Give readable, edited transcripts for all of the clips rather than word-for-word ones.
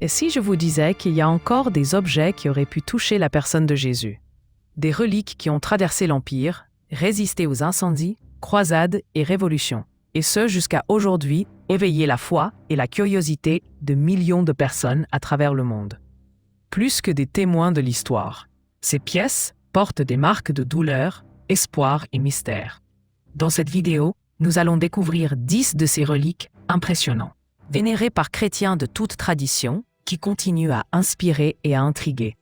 Et si je vous disais qu'il y a encore des objets qui auraient pu toucher la personne de Jésus? Des reliques qui ont traversé l'Empire, résisté aux incendies, croisades et révolutions, et ce jusqu'à aujourd'hui, éveiller la foi et la curiosité de millions de personnes à travers le monde. Plus que des témoins de l'histoire, ces pièces portent des marques de douleur, espoir et mystère. Dans cette vidéo, nous allons découvrir 10 de ces reliques impressionnants, vénérées par chrétiens de toute tradition, qui continuent à inspirer et à intriguer.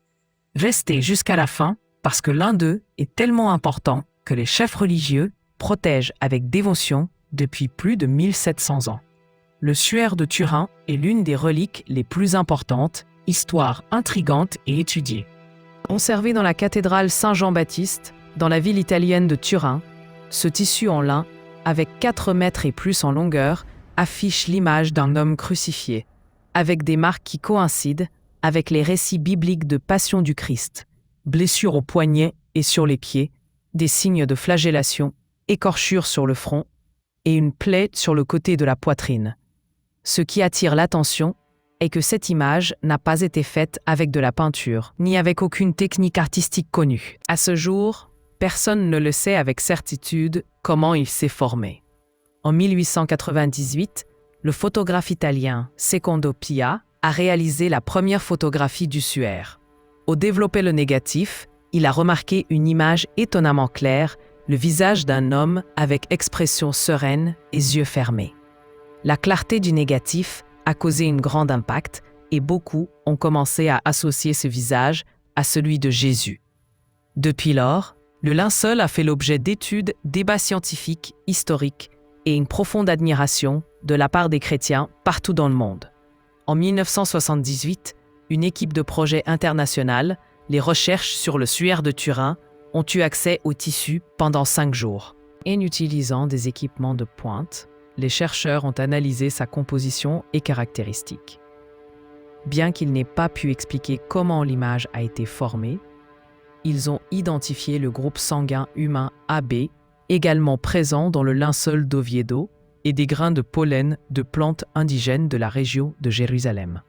Restez jusqu'à la fin, parce que l'un d'eux est tellement important que les chefs religieux protègent avec dévotion depuis plus de 1700 ans. Le suaire de Turin est l'une des reliques les plus importantes, histoire intrigante et étudiée. Conservé dans la cathédrale Saint-Jean-Baptiste, dans la ville italienne de Turin, ce tissu en lin, avec 4 mètres et plus en longueur, affiche l'image d'un homme crucifié, avec des marques qui coïncident avec les récits bibliques de Passion du Christ, blessures aux poignets et sur les pieds, des signes de flagellation, écorchures sur le front et une plaie sur le côté de la poitrine. Ce qui attire l'attention est que cette image n'a pas été faite avec de la peinture, ni avec aucune technique artistique connue. À ce jour, personne ne le sait avec certitude comment il s'est formé. En 1898, le photographe italien Secondo Pia a réalisé la première photographie du suaire. Au développer le négatif, il a remarqué une image étonnamment claire, le visage d'un homme avec expression sereine et yeux fermés. La clarté du négatif a causé un grand impact et beaucoup ont commencé à associer ce visage à celui de Jésus. Depuis lors, le linceul a fait l'objet d'études, débats scientifiques, historiques et une profonde admiration de la part des chrétiens partout dans le monde. En 1978, une équipe de projet international, les recherches sur le suaire de Turin, ont eu accès au tissu pendant 5 jours. En utilisant des équipements de pointe, les chercheurs ont analysé sa composition et caractéristiques. Bien qu'ils n'aient pas pu expliquer comment l'image a été formée, ils ont identifié le groupe sanguin humain AB, également présent dans le linceul d'Oviedo, et des grains de pollen de plantes indigènes de la région de Jérusalem.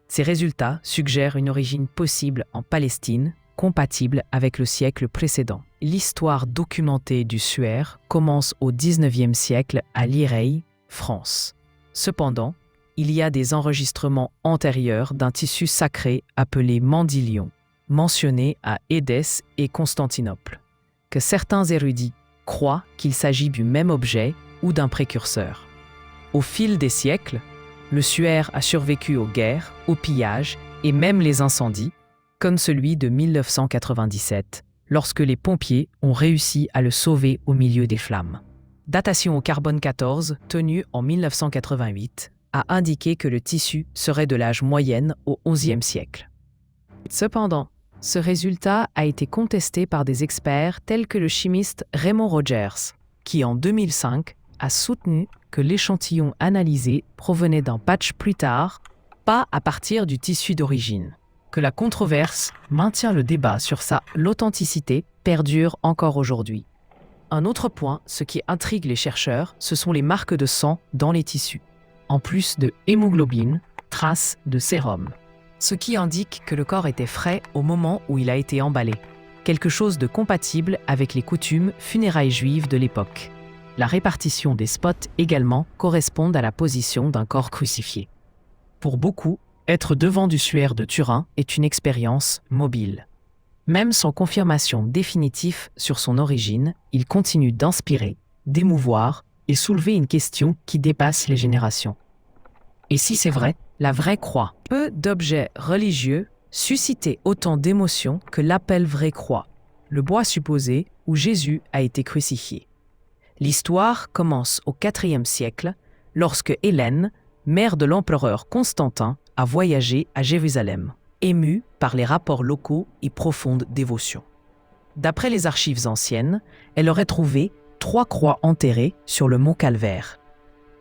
Ces résultats suggèrent une origine possible en Palestine, compatible avec le siècle précédent. L'histoire documentée du suaire commence au XIXe siècle à Lireil, France. Cependant, il y a des enregistrements antérieurs d'un tissu sacré appelé mandilion, mentionné à Édesse et Constantinople, que certains érudits croient qu'il s'agit du même objet ou d'un précurseur. Au fil des siècles, le suaire a survécu aux guerres, aux pillages et même les incendies, comme celui de 1997, lorsque les pompiers ont réussi à le sauver au milieu des flammes. Datation au carbone 14, tenue en 1988, a indiqué que le tissu serait de l'âge moyenne au XIe siècle. Cependant, ce résultat a été contesté par des experts tels que le chimiste Raymond Rogers, qui en 2005 a soutenu que l'échantillon analysé provenait d'un patch plus tard, pas à partir du tissu d'origine. Que la controverse maintient le débat sur l'authenticité perdure encore aujourd'hui. Un autre point, ce qui intrigue les chercheurs, ce sont les marques de sang dans les tissus, en plus de hémoglobine, traces de sérum. Ce qui indique que le corps était frais au moment où il a été emballé, quelque chose de compatible avec les coutumes funérailles juives de l'époque. La répartition des spots également correspond à la position d'un corps crucifié. Pour beaucoup, être devant du suaire de Turin est une expérience mobile. Même sans confirmation définitive sur son origine, il continue d'inspirer, d'émouvoir et soulever une question qui dépasse les générations. Et si c'est vrai, la vraie croix. Peu d'objets religieux suscitaient autant d'émotions que l'appel vraie croix, le bois supposé où Jésus a été crucifié. L'histoire commence au IVe siècle, lorsque Hélène, mère de l'empereur Constantin, a voyagé à Jérusalem, émue par les rapports locaux et profonde dévotion. D'après les archives anciennes, elle aurait trouvé 3 croix enterrées sur le mont Calvaire.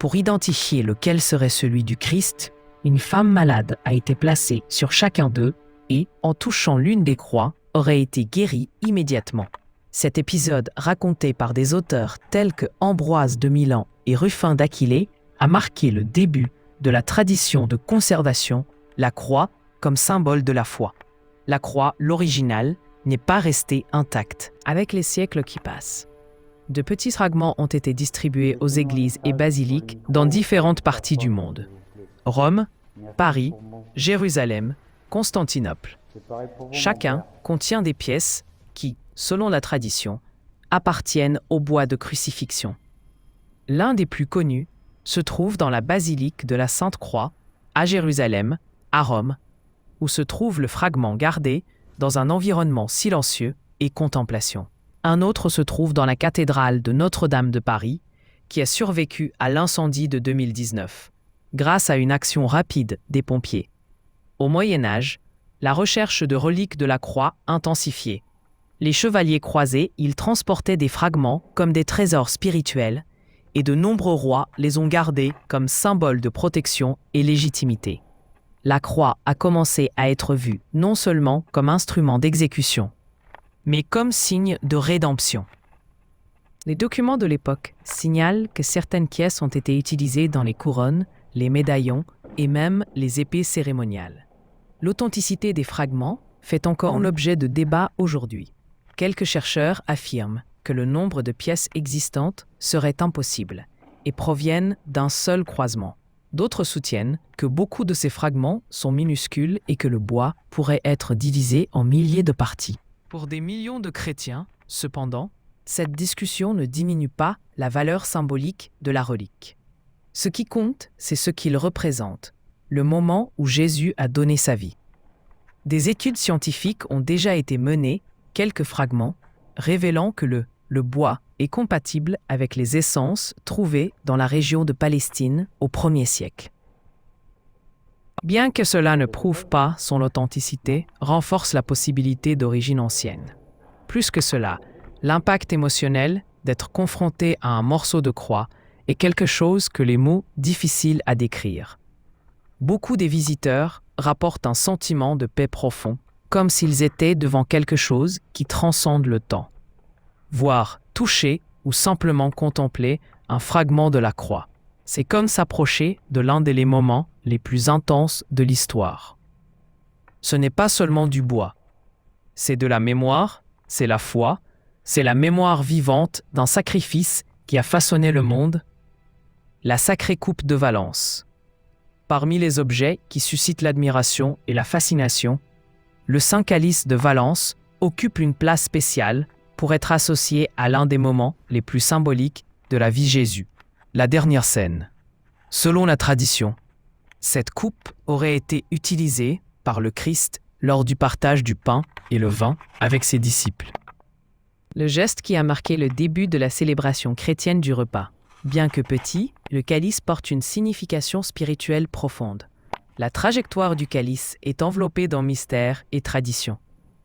Pour identifier lequel serait celui du Christ, une femme malade a été placée sur chacun d'eux et, en touchant l'une des croix, aurait été guérie immédiatement. Cet épisode, raconté par des auteurs tels que Ambroise de Milan et Ruffin d'Aquilée, a marqué le début de la tradition de conservation la croix comme symbole de la foi. La croix, l'original, n'est pas restée intacte avec les siècles qui passent. De petits fragments ont été distribués aux églises et basiliques dans différentes parties du monde. Rome, Paris, Jérusalem, Constantinople. Chacun contient des pièces qui, selon la tradition, appartiennent au bois de crucifixion. L'un des plus connus se trouve dans la basilique de la Sainte-Croix, à Jérusalem, à Rome, où se trouve le fragment gardé dans un environnement silencieux et contemplation. Un autre se trouve dans la cathédrale de Notre-Dame de Paris, qui a survécu à l'incendie de 2019, grâce à une action rapide des pompiers. Au Moyen Âge, la recherche de reliques de la croix intensifiée. Les chevaliers croisés, ils transportaient des fragments comme des trésors spirituels, et de nombreux rois les ont gardés comme symbole de protection et légitimité. La croix a commencé à être vue non seulement comme instrument d'exécution, mais comme signe de rédemption. Les documents de l'époque signalent que certaines pièces ont été utilisées dans les couronnes, les médaillons et même les épées cérémoniales. L'authenticité des fragments fait encore l'objet de débats aujourd'hui. Quelques chercheurs affirment que le nombre de pièces existantes serait impossible et proviennent d'un seul croisement. D'autres soutiennent que beaucoup de ces fragments sont minuscules et que le bois pourrait être divisé en milliers de parties. Pour des millions de chrétiens, cependant, cette discussion ne diminue pas la valeur symbolique de la relique. Ce qui compte, c'est ce qu'il représente, le moment où Jésus a donné sa vie. Des études scientifiques ont déjà été menées, quelques fragments, révélant que le bois est compatible avec les essences trouvées dans la région de Palestine au 1er siècle. Bien que cela ne prouve pas son authenticité, renforce la possibilité d'origine ancienne. Plus que cela, l'impact émotionnel d'être confronté à un morceau de croix est quelque chose que les mots difficiles à décrire. Beaucoup des visiteurs rapportent un sentiment de paix profond, comme s'ils étaient devant quelque chose qui transcende le temps. Voir, toucher ou simplement contempler un fragment de la croix. C'est comme s'approcher de l'un des moments les plus intenses de l'histoire. Ce n'est pas seulement du bois. C'est de la mémoire, c'est la foi, c'est la mémoire vivante d'un sacrifice qui a façonné le monde. La sacrée coupe de Valence. Parmi les objets qui suscitent l'admiration et la fascination, le Saint Calice de Valence occupe une place spéciale pour être associé à l'un des moments les plus symboliques de la vie de Jésus, la dernière scène. Selon la tradition, cette coupe aurait été utilisée par le Christ lors du partage du pain et le vin avec ses disciples. Le geste qui a marqué le début de la célébration chrétienne du repas. Bien que petit, le calice porte une signification spirituelle profonde. La trajectoire du calice est enveloppée dans mystère et tradition.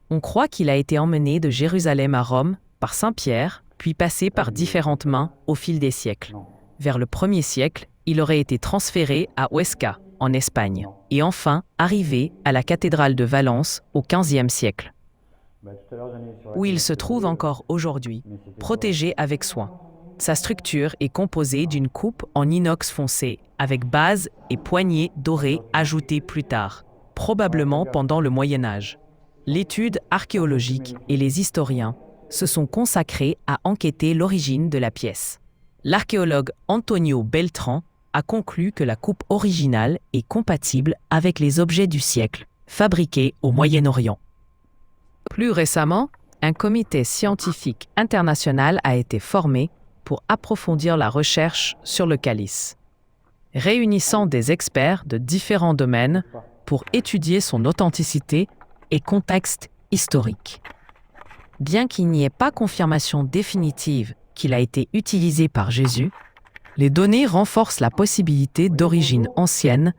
On croit qu'il a été emmené de Jérusalem à Rome par Saint Pierre, puis passé par différentes mains au fil des siècles. Vers le 1er siècle, il aurait été transféré à Huesca, en Espagne, et enfin arrivé à la cathédrale de Valence au XVe siècle, où il se trouve encore aujourd'hui, protégé avec soin. Sa structure est composée d'une coupe en inox foncé, avec base et poignée dorée ajoutées plus tard, probablement pendant le Moyen Âge. L'étude archéologique et les historiens se sont consacrés à enquêter l'origine de la pièce. L'archéologue Antonio Beltrán a conclu que la coupe originale est compatible avec les objets du siècle, fabriqués au Moyen-Orient. Plus récemment, un comité scientifique international a été formé pour approfondir la recherche sur le calice, réunissant des experts de différents domaines pour étudier son authenticité et contexte historique. Bien qu'il n'y ait pas confirmation définitive qu'il a été utilisé par Jésus, les données renforcent la possibilité d'origine ancienne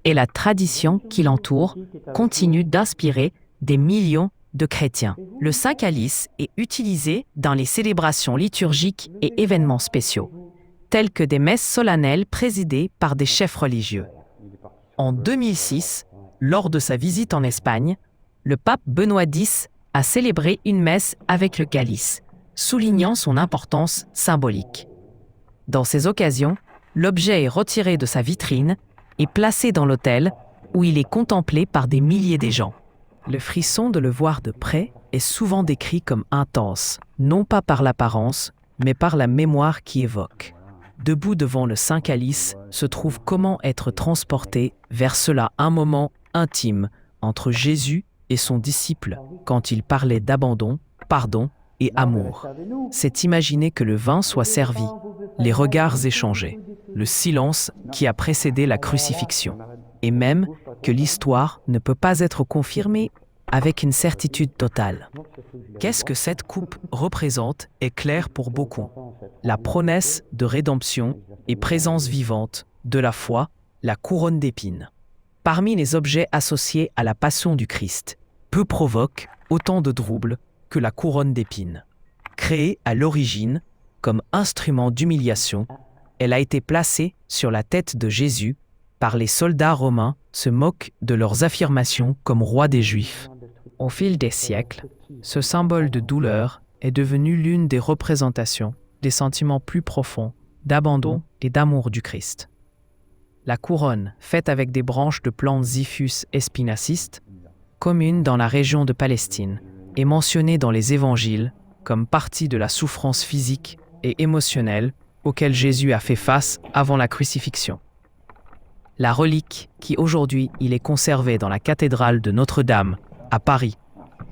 et la tradition qui l'entoure continue d'inspirer des millions de chrétiens. Le Saint Calice est utilisé dans les célébrations liturgiques et événements spéciaux, tels que des messes solennelles présidées par des chefs religieux. En 2006, lors de sa visite en Espagne, le pape Benoît X a célébré une messe avec le calice, soulignant son importance symbolique. Dans ces occasions, l'objet est retiré de sa vitrine et placé dans l'autel où il est contemplé par des milliers de gens. Le frisson de le voir de près est souvent décrit comme intense, non pas par l'apparence, mais par la mémoire qui évoque. Debout devant le Saint Calice se trouve comment être transporté vers cela un moment intime entre Jésus et son disciple quand il parlait d'abandon, pardon et amour. C'est imaginer que le vin soit servi, les regards échangés, le silence qui a précédé la crucifixion, et même que l'histoire ne peut pas être confirmée avec une certitude totale. Qu'est-ce que cette coupe représente est clair pour beaucoup. La promesse de rédemption et présence vivante de la foi, la couronne d'épines. Parmi les objets associés à la passion du Christ, peu provoque autant de troubles que la couronne d'épines. Créée à l'origine comme instrument d'humiliation, elle a été placée sur la tête de Jésus par les soldats romains se moquent de leurs affirmations comme roi des Juifs. Au fil des siècles, ce symbole de douleur est devenu l'une des représentations des sentiments plus profonds d'abandon et d'amour du Christ. La couronne, faite avec des branches de plantes Zyphus espinacis, commune dans la région de Palestine, est mentionnée dans les évangiles comme partie de la souffrance physique et émotionnelle auquel Jésus a fait face avant la crucifixion. La relique, qui aujourd'hui il est conservé dans la cathédrale de Notre-Dame, à Paris,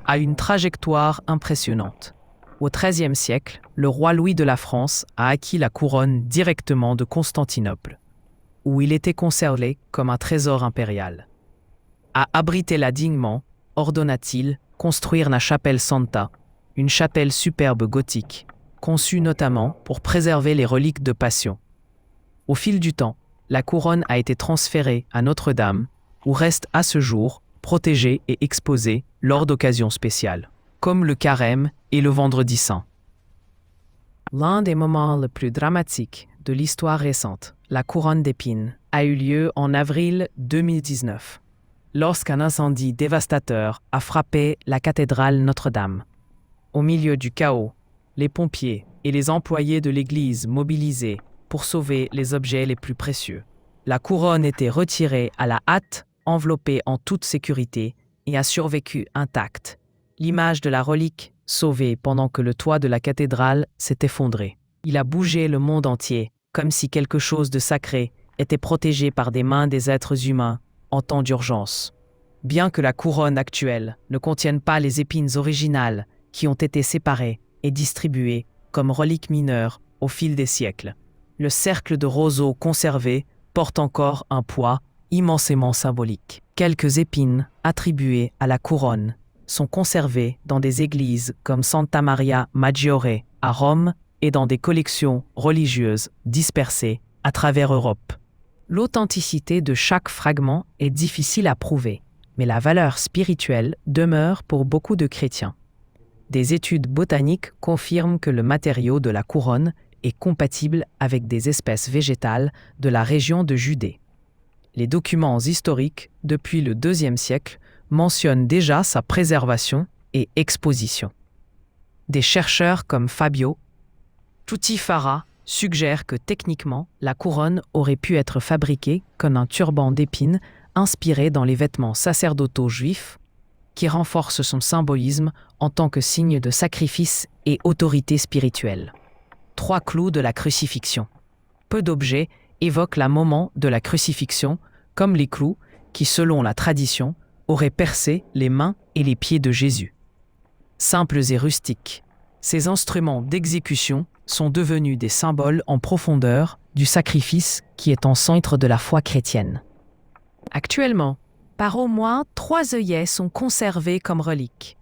a une trajectoire impressionnante. Au XIIIe siècle, le roi Louis de la France a acquis la couronne directement de Constantinople, où il était conservé comme un trésor impérial. À abriter-la dignement, ordonna-t-il construire la chapelle Santa, une chapelle superbe gothique, conçue notamment pour préserver les reliques de Passion. Au fil du temps, la couronne a été transférée à Notre-Dame, où reste à ce jour protégée et exposée lors d'occasions spéciales, comme le Carême et le Vendredi Saint. L'un des moments les plus dramatiques de l'histoire récente, la couronne d'épines, a eu lieu en avril 2019, lorsqu'un incendie dévastateur a frappé la cathédrale Notre-Dame. Au milieu du chaos, les pompiers et les employés de l'église mobilisés pour sauver les objets les plus précieux. La couronne était retirée à la hâte, enveloppée en toute sécurité, et a survécu intacte. L'image de la relique sauvée pendant que le toit de la cathédrale s'est effondré. Il a bougé le monde entier, comme si quelque chose de sacré était protégé par des mains des êtres humains en temps d'urgence. Bien que la couronne actuelle ne contienne pas les épines originales qui ont été séparées et distribuées comme reliques mineures au fil des siècles, le cercle de roseaux conservé porte encore un poids immensément symbolique. Quelques épines attribuées à la couronne sont conservées dans des églises comme Santa Maria Maggiore à Rome et dans des collections religieuses dispersées à travers Europe. L'authenticité de chaque fragment est difficile à prouver, mais la valeur spirituelle demeure pour beaucoup de chrétiens. Des études botaniques confirment que le matériau de la couronne est compatible avec des espèces végétales de la région de Judée. Les documents historiques, depuis le IIe siècle, mentionnent déjà sa préservation et exposition. Des chercheurs comme Fabio Tutifara suggèrent que techniquement, la couronne aurait pu être fabriquée comme un turban d'épines inspiré dans les vêtements sacerdotaux juifs, qui renforce son symbolisme en tant que signe de sacrifice et autorité spirituelle. 3 clous de la crucifixion. Peu d'objets évoquent le moment de la crucifixion, comme les clous qui, selon la tradition, auraient percé les mains et les pieds de Jésus. Simples et rustiques, ces instruments d'exécution sont devenus des symboles en profondeur du sacrifice qui est en centre de la foi chrétienne. Actuellement, par au moins 3 œillets sont conservés comme reliques.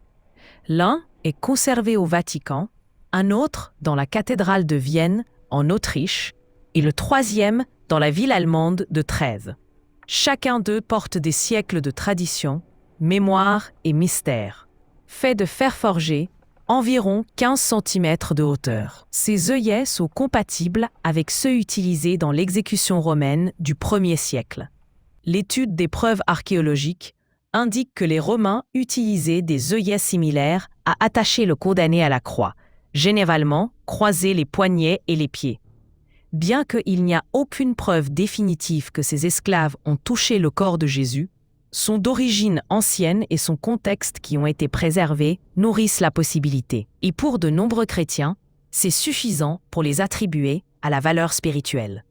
L'un est conservé au Vatican, un autre dans la cathédrale de Vienne, en Autriche, et le 3e dans la ville allemande de Trèves. Chacun d'eux porte des siècles de tradition, mémoire et mystère. Fait de fer forgé, environ 15 cm de hauteur. Ces œillets sont compatibles avec ceux utilisés dans l'exécution romaine du 1er siècle. L'étude des preuves archéologiques indique que les Romains utilisaient des œillets similaires à attacher le condamné à la croix, généralement croiser les poignets et les pieds. Bien qu'il n'y a aucune preuve définitive que ces esclaves ont touché le corps de Jésus, sont d'origine ancienne et son contexte qui ont été préservés nourrissent la possibilité. Et pour de nombreux chrétiens, c'est suffisant pour les attribuer à la valeur spirituelle.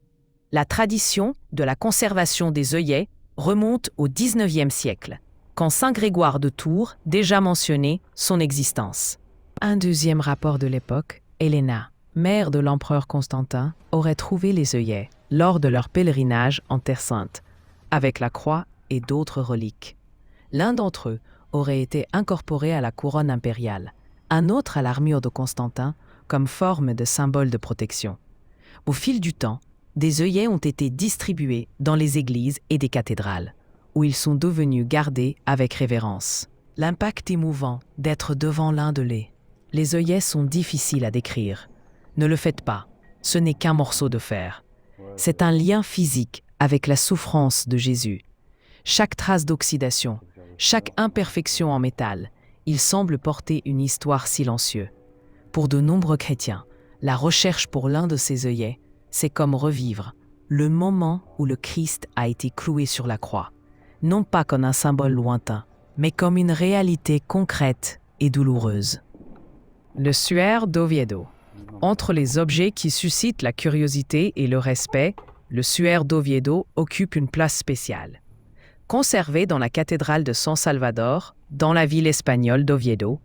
La tradition de la conservation des œillets remonte au XIXe siècle, quand saint Grégoire de Tours déjà mentionné son existence. Un deuxième rapport de l'époque, Helena, mère de l'empereur Constantin, aurait trouvé les œillets lors de leur pèlerinage en Terre Sainte, avec la croix et d'autres reliques. L'un d'entre eux aurait été incorporé à la couronne impériale, un autre à l'armure de Constantin, comme forme de symbole de protection. Au fil du temps, des œillets ont été distribués dans les églises et des cathédrales, où ils sont devenus gardés avec révérence. L'impact émouvant d'être devant l'un de les œillets sont difficiles à décrire. Ne le faites pas, ce n'est qu'un morceau de fer. C'est un lien physique avec la souffrance de Jésus. Chaque trace d'oxydation, chaque imperfection en métal, il semble porter une histoire silencieuse. Pour de nombreux chrétiens, la recherche pour l'un de ces œillets, c'est comme revivre le moment où le Christ a été cloué sur la croix, non pas comme un symbole lointain, mais comme une réalité concrète et douloureuse. Le suaire d'Oviedo. Entre les objets qui suscitent la curiosité et le respect, le suaire d'Oviedo occupe une place spéciale. Conservé dans la cathédrale de San Salvador, dans la ville espagnole d'Oviedo,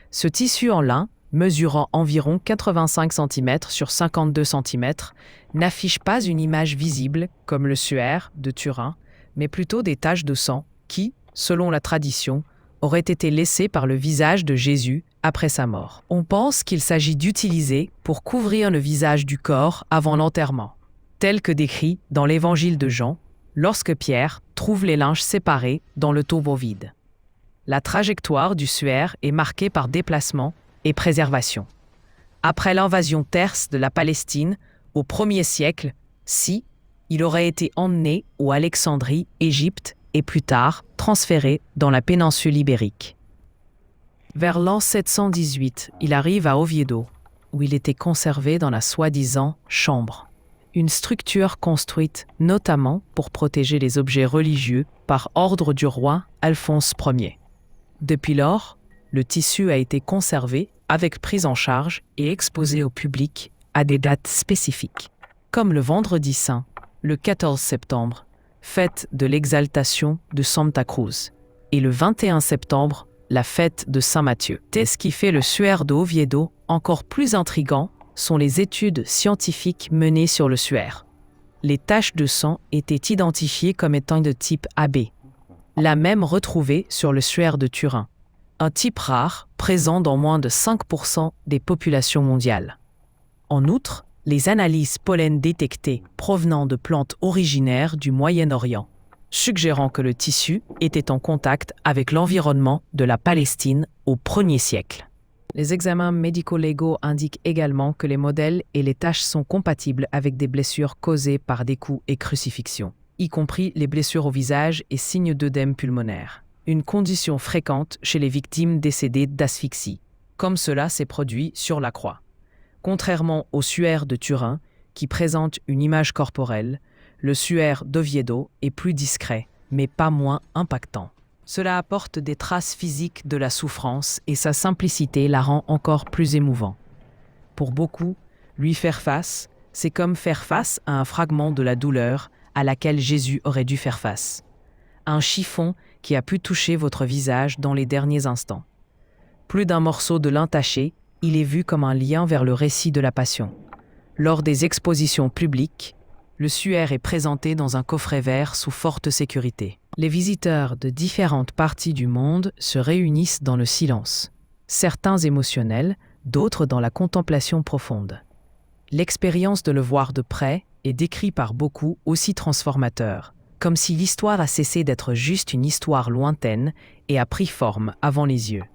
ce tissu en lin, mesurant environ 85 cm sur 52 cm, n'affiche pas une image visible comme le suaire de Turin, mais plutôt des taches de sang qui, selon la tradition, auraient été laissées par le visage de Jésus après sa mort. On pense qu'il s'agit d'utiliser pour couvrir le visage du corps avant l'enterrement, tel que décrit dans l'évangile de Jean, lorsque Pierre trouve les linges séparés dans le tombeau vide. La trajectoire du suaire est marquée par déplacement et préservation. Après l'invasion perse de la Palestine au 1er siècle, il aurait été emmené au Alexandrie, Égypte, et plus tard transféré dans la péninsule ibérique. Vers l'an 718, il arrive à Oviedo, où il était conservé dans la soi-disant chambre, une structure construite notamment pour protéger les objets religieux par ordre du roi Alphonse Ier. Depuis lors, le tissu a été conservé avec prise en charge et exposé au public à des dates spécifiques, comme le Vendredi Saint, le 14 septembre, fête de l'exaltation de Santa Cruz, et le 21 septembre, la fête de Saint Matthieu. Ce qui fait le suaire d'Oviedo encore plus intrigant sont les études scientifiques menées sur le suaire. Les taches de sang étaient identifiées comme étant de type AB, la même retrouvée sur le suaire de Turin, un type rare présent dans moins de 5% des populations mondiales. En outre, les analyses pollen détectées provenant de plantes originaires du Moyen-Orient, suggérant que le tissu était en contact avec l'environnement de la Palestine au 1er siècle. Les examens médico-légaux indiquent également que les modèles et les taches sont compatibles avec des blessures causées par des coups et crucifixions, y compris les blessures au visage et signes d'œdème pulmonaire, une condition fréquente chez les victimes décédées d'asphyxie, comme cela s'est produit sur la croix. Contrairement au suaire de Turin, qui présente une image corporelle, le suaire d'Oviedo est plus discret, mais pas moins impactant. Cela apporte des traces physiques de la souffrance et sa simplicité la rend encore plus émouvant. Pour beaucoup, lui faire face, c'est comme faire face à un fragment de la douleur à laquelle Jésus aurait dû faire face. Un chiffon qui a pu toucher votre visage dans les derniers instants. Plus d'un morceau de lin taché, il est vu comme un lien vers le récit de la Passion. Lors des expositions publiques, le suaire est présenté dans un coffret vert sous forte sécurité. Les visiteurs de différentes parties du monde se réunissent dans le silence, certains émotionnels, d'autres dans la contemplation profonde. L'expérience de le voir de près est décrite par beaucoup aussi transformateur, comme si l'histoire a cessé d'être juste une histoire lointaine et a pris forme avant les yeux.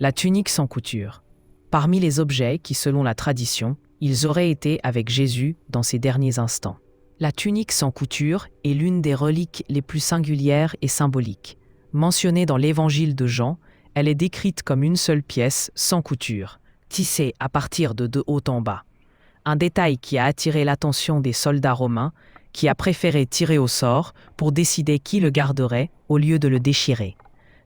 La tunique sans couture. Parmi les objets qui, selon la tradition, ils auraient été avec Jésus dans ses derniers instants. La tunique sans couture est l'une des reliques les plus singulières et symboliques. Mentionnée dans l'évangile de Jean, elle est décrite comme une seule pièce sans couture, tissée à partir de haut en bas. Un détail qui a attiré l'attention des soldats romains qui a préféré tirer au sort pour décider qui le garderait au lieu de le déchirer.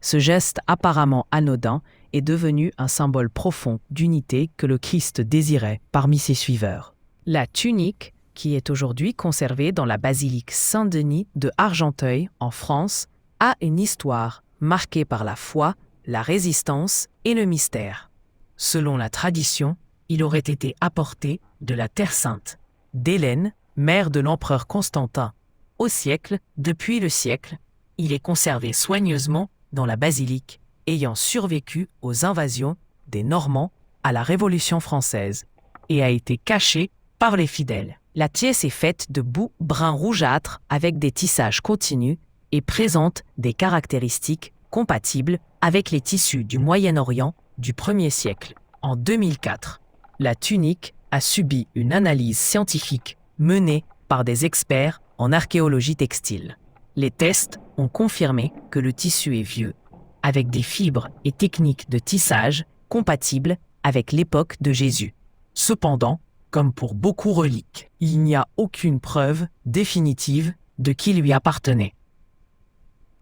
Ce geste apparemment anodin est devenu un symbole profond d'unité que le Christ désirait parmi ses suiveurs. La tunique, qui est aujourd'hui conservée dans la basilique Saint-Denis de Argenteuil en France, a une histoire marquée par la foi, la résistance et le mystère. Selon la tradition, il aurait été apporté de la Terre Sainte, d'Hélène, mère de l'empereur Constantin. Au siècle, depuis le siècle, il est conservé soigneusement dans la basilique, ayant survécu aux invasions des Normands à la Révolution française, et a été caché par les fidèles. La pièce est faite de boue brun rougeâtre avec des tissages continus et présente des caractéristiques compatibles avec les tissus du Moyen-Orient du 1er siècle. En 2004, la tunique a subi une analyse scientifique menée par des experts en archéologie textile. Les tests ont confirmé que le tissu est vieux, avec des fibres et techniques de tissage compatibles avec l'époque de Jésus. Cependant, comme pour beaucoup reliques, il n'y a aucune preuve définitive de qui lui appartenait.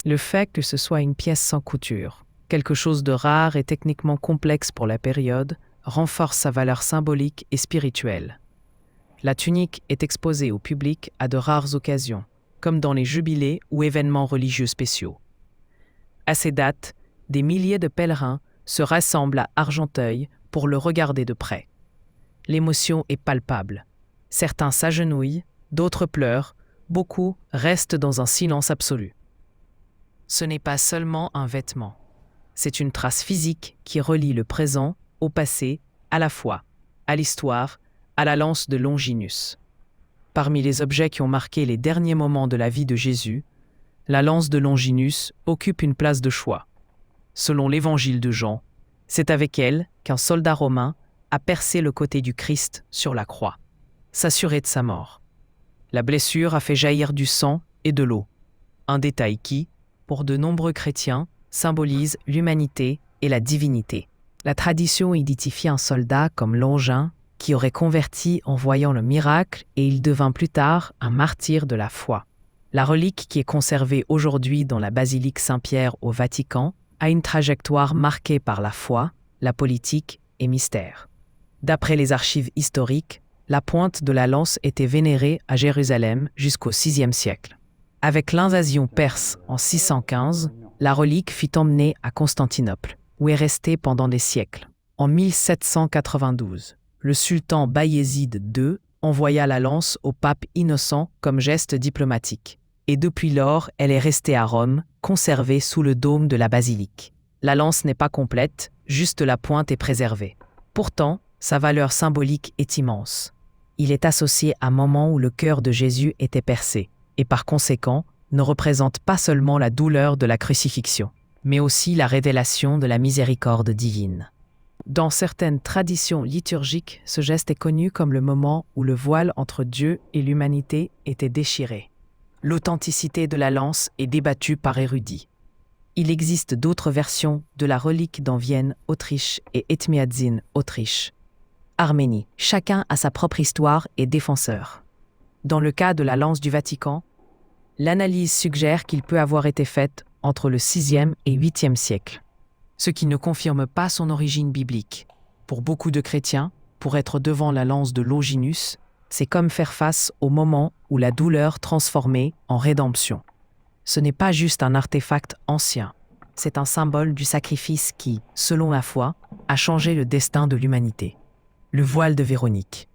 Le fait que ce soit une pièce sans couture, quelque chose de rare et techniquement complexe pour la période, renforce sa valeur symbolique et spirituelle. La tunique est exposée au public à de rares occasions, comme dans les jubilés ou événements religieux spéciaux. À ces dates, des milliers de pèlerins se rassemblent à Argenteuil pour le regarder de près. L'émotion est palpable. Certains s'agenouillent, d'autres pleurent, beaucoup restent dans un silence absolu. Ce n'est pas seulement un vêtement. C'est une trace physique qui relie le présent au passé, à la foi, à l'histoire, à la lance de Longinus. Parmi les objets qui ont marqué les derniers moments de la vie de Jésus, la lance de Longinus occupe une place de choix. Selon l'évangile de Jean, c'est avec elle qu'un soldat romain a percé le côté du Christ sur la croix, s'assurer de sa mort. La blessure a fait jaillir du sang et de l'eau, un détail qui, pour de nombreux chrétiens, symbolise l'humanité et la divinité. La tradition identifie un soldat comme Longin, qui aurait converti en voyant le miracle et il devint plus tard un martyr de la foi. La relique qui est conservée aujourd'hui dans la basilique Saint-Pierre au Vatican a une trajectoire marquée par la foi, la politique et mystère. D'après les archives historiques, la pointe de la lance était vénérée à Jérusalem jusqu'au VIe siècle. Avec l'invasion perse en 615, la relique fut emmenée à Constantinople, où est restée pendant des siècles. En 1792, le sultan Bayezid II envoya la lance au pape Innocent comme geste diplomatique. Et depuis lors, elle est restée à Rome, conservée sous le dôme de la basilique. La lance n'est pas complète, juste la pointe est préservée. Pourtant, sa valeur symbolique est immense. Il est associé à un moment où le cœur de Jésus était percé, et par conséquent, ne représente pas seulement la douleur de la crucifixion, mais aussi la révélation de la miséricorde divine. Dans certaines traditions liturgiques, ce geste est connu comme le moment où le voile entre Dieu et l'humanité était déchiré. L'authenticité de la lance est débattue par érudits. Il existe d'autres versions de la relique dans Vienne, Autriche et Etmiadzin, Autriche. Arménie, chacun a sa propre histoire et défenseur. Dans le cas de la lance du Vatican, l'analyse suggère qu'il peut avoir été faite entre le VIe et VIIIe siècle, ce qui ne confirme pas son origine biblique. Pour beaucoup de chrétiens, pour être devant la lance de Longinus, c'est comme faire face au moment où la douleur transformée en rédemption. Ce n'est pas juste un artefact ancien, c'est un symbole du sacrifice qui, selon la foi, a changé le destin de l'humanité. Le voile de Véronique.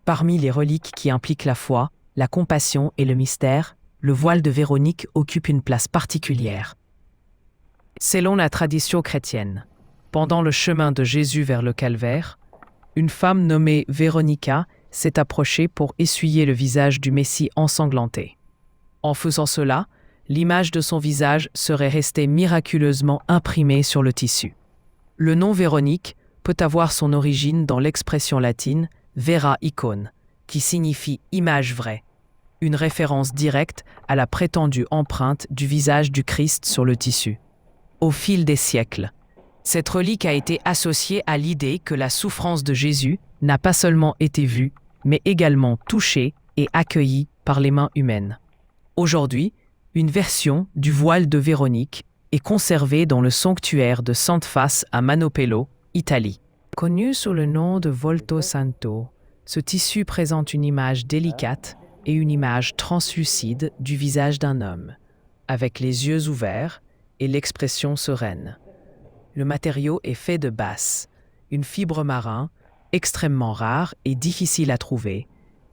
Parmi les reliques qui impliquent la foi, la compassion et le mystère, le voile de Véronique occupe une place particulière. Selon la tradition chrétienne, pendant le chemin de Jésus vers le calvaire, une femme nommée Véronica s'est approchée pour essuyer le visage du Messie ensanglanté. En faisant cela, l'image de son visage serait restée miraculeusement imprimée sur le tissu. Le nom Véronique peut avoir son origine dans l'expression latine vera icone, qui signifie image vraie, une référence directe à la prétendue empreinte du visage du Christ sur le tissu. Au fil des siècles, cette relique a été associée à l'idée que la souffrance de Jésus n'a pas seulement été vue, mais également touchée et accueillie par les mains humaines. Aujourd'hui, une version du voile de Véronique est conservée dans le sanctuaire de Sante Face à Manopello, Italie. Connu sous le nom de volto santo, ce tissu présente une image délicate et une image translucide du visage d'un homme, avec les yeux ouverts et l'expression sereine. Le matériau est fait de basse, une fibre marin extrêmement rare et difficile à trouver,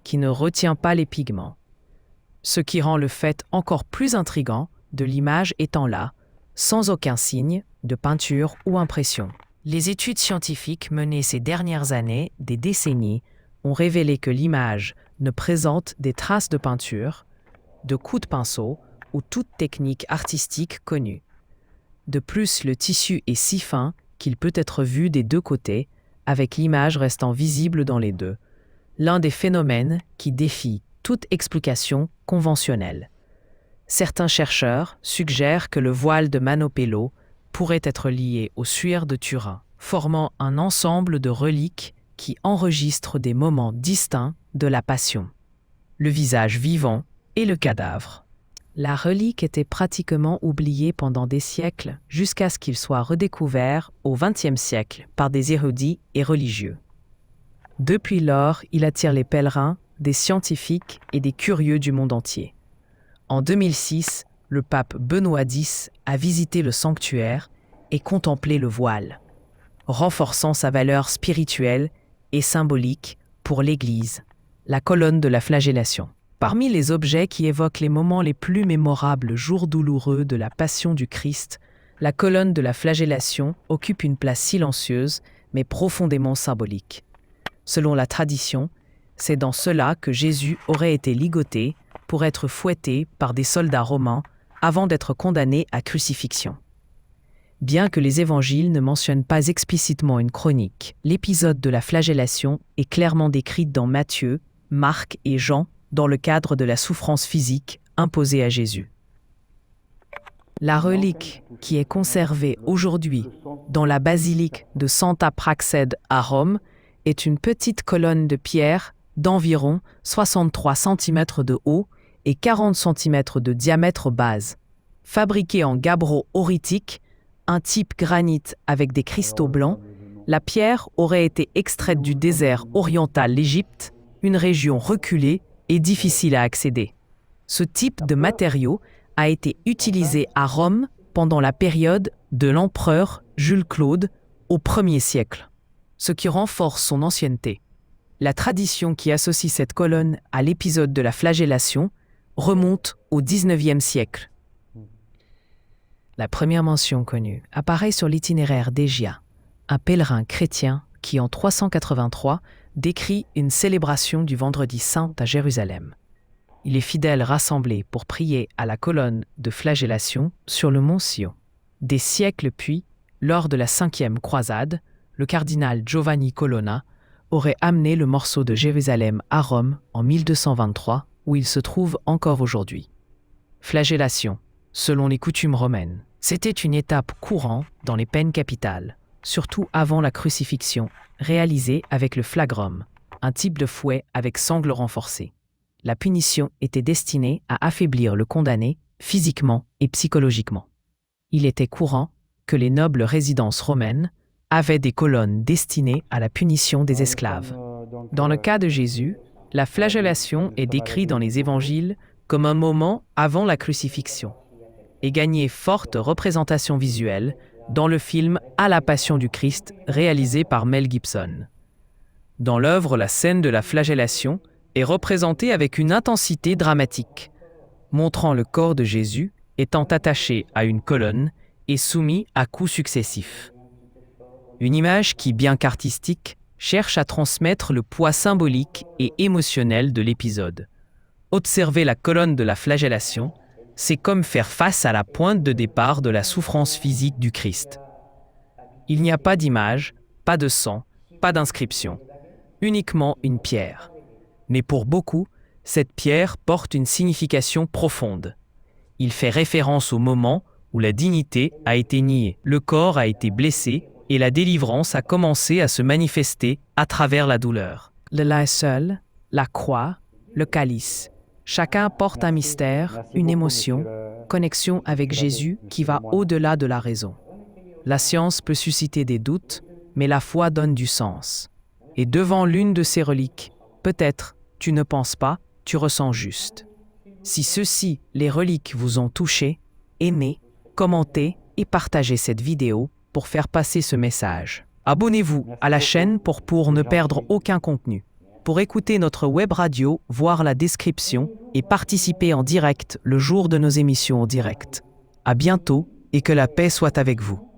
qui ne retient pas les pigments. Ce qui rend le fait encore plus intrigant de l'image étant là, sans aucun signe de peinture ou impression. Les études scientifiques menées ces dernières années, des décennies, ont révélé que l'image ne présente des traces de peinture, de coups de pinceau ou toute technique artistique connue. De plus, le tissu est si fin qu'il peut être vu des deux côtés, avec l'image restant visible dans les deux, l'un des phénomènes qui défie toute explication conventionnelle. Certains chercheurs suggèrent que le voile de Manopello pourrait être lié au suaire de Turin, formant un ensemble de reliques qui enregistrent des moments distincts de la Passion, le visage vivant et le cadavre. La relique était pratiquement oubliée pendant des siècles jusqu'à ce qu'il soit redécouvert au XXe siècle par des érudits et religieux. Depuis lors, il attire les pèlerins, des scientifiques et des curieux du monde entier. En 2006, le pape Benoît X a visité le sanctuaire et contemplé le voile, renforçant sa valeur spirituelle et symbolique pour l'Église, la colonne de la flagellation. Parmi les objets qui évoquent les moments les plus mémorables jours douloureux de la Passion du Christ, la colonne de la flagellation occupe une place silencieuse mais profondément symbolique. Selon la tradition, c'est dans cela que Jésus aurait été ligoté pour être fouetté par des soldats romains avant d'être condamné à crucifixion. Bien que les évangiles ne mentionnent pas explicitement une chronique, l'épisode de la flagellation est clairement décrit dans Matthieu, Marc et Jean dans le cadre de la souffrance physique imposée à Jésus. La relique, qui est conservée aujourd'hui dans la basilique de Santa Praxède à Rome, est une petite colonne de pierre d'environ 63 cm de haut et 40 cm de diamètre base. Fabriquée en gabbro auritique, un type granit avec des cristaux blancs, la pierre aurait été extraite du désert oriental l'Égypte, une région reculée et difficile à accéder. Ce type de matériau a été utilisé à Rome pendant la période de l'empereur Jules Claude au 1er siècle, ce qui renforce son ancienneté. La tradition qui associe cette colonne à l'épisode de la flagellation remonte au XIXe siècle. La première mention connue apparaît sur l'itinéraire d'Égia, un pèlerin chrétien qui, en 383, décrit une célébration du Vendredi Saint à Jérusalem. Il est fidèle rassemblé pour prier à la colonne de flagellation sur le mont Sion. Des siècles puis, lors de la 5e croisade, le cardinal Giovanni Colonna aurait amené le morceau de Jérusalem à Rome en 1223, où il se trouve encore aujourd'hui. Flagellation, selon les coutumes romaines, c'était une étape courante dans les peines capitales, surtout avant la crucifixion, réalisée avec le flagrum, un type de fouet avec sangles renforcées. La punition était destinée à affaiblir le condamné physiquement et psychologiquement. Il était courant que les nobles résidences romaines avaient des colonnes destinées à la punition des esclaves. Dans le cas de Jésus, la flagellation est décrite dans les évangiles comme un moment avant la crucifixion et gagné forte représentation visuelle dans le film À la Passion du Christ réalisé par Mel Gibson. Dans l'œuvre, la scène de la flagellation est représentée avec une intensité dramatique, montrant le corps de Jésus étant attaché à une colonne et soumis à coups successifs. Une image qui, bien qu'artistique, cherche à transmettre le poids symbolique et émotionnel de l'épisode. Observer la colonne de la flagellation, c'est comme faire face à la pointe de départ de la souffrance physique du Christ. Il n'y a pas d'image, pas de sang, pas d'inscription, uniquement une pierre. Mais pour beaucoup, cette pierre porte une signification profonde. Il fait référence au moment où la dignité a été niée, le corps a été blessé et la délivrance a commencé à se manifester à travers la douleur. Le linceul, la croix, le calice, Chacun porte un mystère, une émotion, connexion avec Jésus qui va au-delà de la raison. La science peut susciter des doutes, mais la foi donne du sens. Et devant l'une de ces reliques, peut-être, tu ne penses pas, tu ressens juste. Si ceux-ci, les reliques, vous ont touché, aimez, commentez et partagez cette vidéo pour faire passer ce message. Abonnez-vous à la chaîne pour ne perdre aucun contenu. Pour écouter notre web radio, voir la description et participer en direct le jour de nos émissions en direct. À bientôt et que la paix soit avec vous.